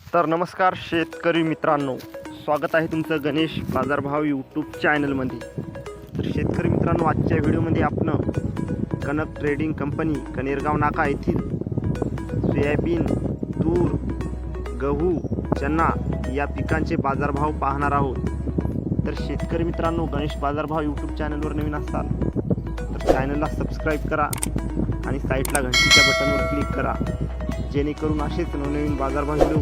तर नमस्कार शेतकरी मित्रांनो, स्वागत आहे तुमचं गणेश बाजारभाव यूट्यूब चॅनलमध्ये। तर शेतकरी मित्रांनो, आजच्या व्हिडिओमध्ये आपण कनक ट्रेडिंग कंपनी कनेरगाव नाका येथील सोयाबीन, तूर, गहू, चना या पिकांचे बाजारभाव पाहणार आहोत। तर शेतकरी मित्रांनो, गणेश बाजारभाव यूट्यूब चॅनलवर नवीन असाल तर चॅनलला सबस्क्राईब करा आणि साईडला घंटीच्या बटनवर क्लिक करा, जेणेकरून असेच नवनवीन बाजारभाव व्हिडिओ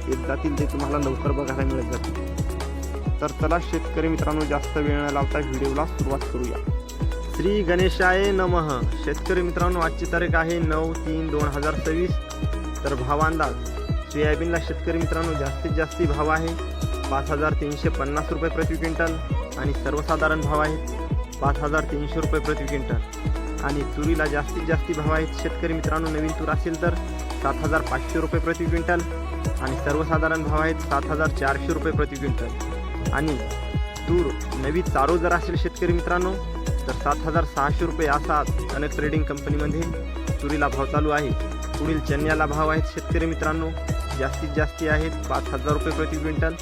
येत जातील ते तुम्हाला लवकर बघायला मिळत जातील। तर चला शेतकरी मित्रांनो, जास्त वेळ न लावता व्हिडिओला सुरुवात करूया। श्री गणेशाय नमः। शेतकरी मित्रांनो, आजची तारीख आहे 9/3/2026। तर भाव अंदाज सोयाबीनला शेतकरी मित्रांनो जास्तीत जास्त भाव आहे 5350 रुपये प्रति क्विंटल आणि सर्वसाधारण भाव आहेत 5300 रुपये प्रति क्विंटल। आणि तुरीला जास्तीत जास्त भाव आहेत शेतकरी मित्रांनो, नवीन तूर असेल तर 7500 रुपये प्रति क्विंटल आणि सर्वसाधारण भाव आहेत 7400 रुपये प्रति क्विंटल। आणि तूर नवी चारो जर असेल शेतकरी मित्रांनो तर 7600 रुपये असा कनक ट्रेडिंग कंपनीमध्ये तुरीला भाव चालू आहे। पुढील चण्याला भाव आहेत शेतकरी मित्रांनो जास्तीत जास्त आहेत 5000 रुपये प्रति क्विंटल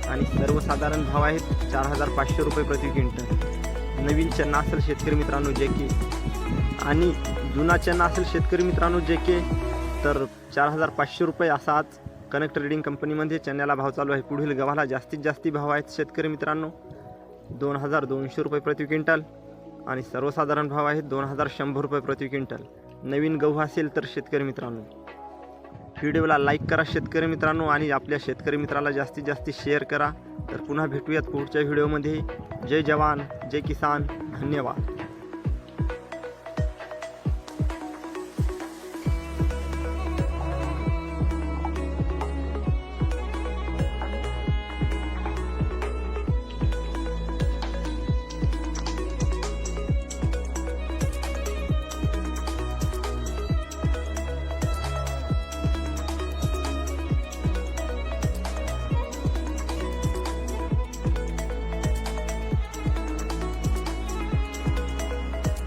आणि सर्वसाधारण भाव आहेत 4500 रुपये प्रति क्विंटल। नवीन चना असेल शेतकरी मित्रांनो JK आणि जुना चना असेल शेतकरी मित्रांनो JK तर 4500 रुपये असा आज कनक ट्रेडिंग कंपनीमध्ये चण्याला भाव चालू आहे। पुढील गव्हाला जास्तीत जास्त भाव आहेत शेतकरी मित्रांनो 2200 रुपये प्रति क्विंटल आणि सर्वसाधारण भाव आहेत 2100 रुपये प्रति क्विंटल। नवीन गहू असेल तर शेतकरी मित्रांनो व्हिडिओला लाईक करा शेतकरी मित्रांनो आणि आपल्या शेतकरी मित्राला जास्तीत जास्त शेअर करा। तर पुन्हा भेटूयात पुढच्या व्हिडिओमध्ये। जय जवान जय किसान, धन्यवाद।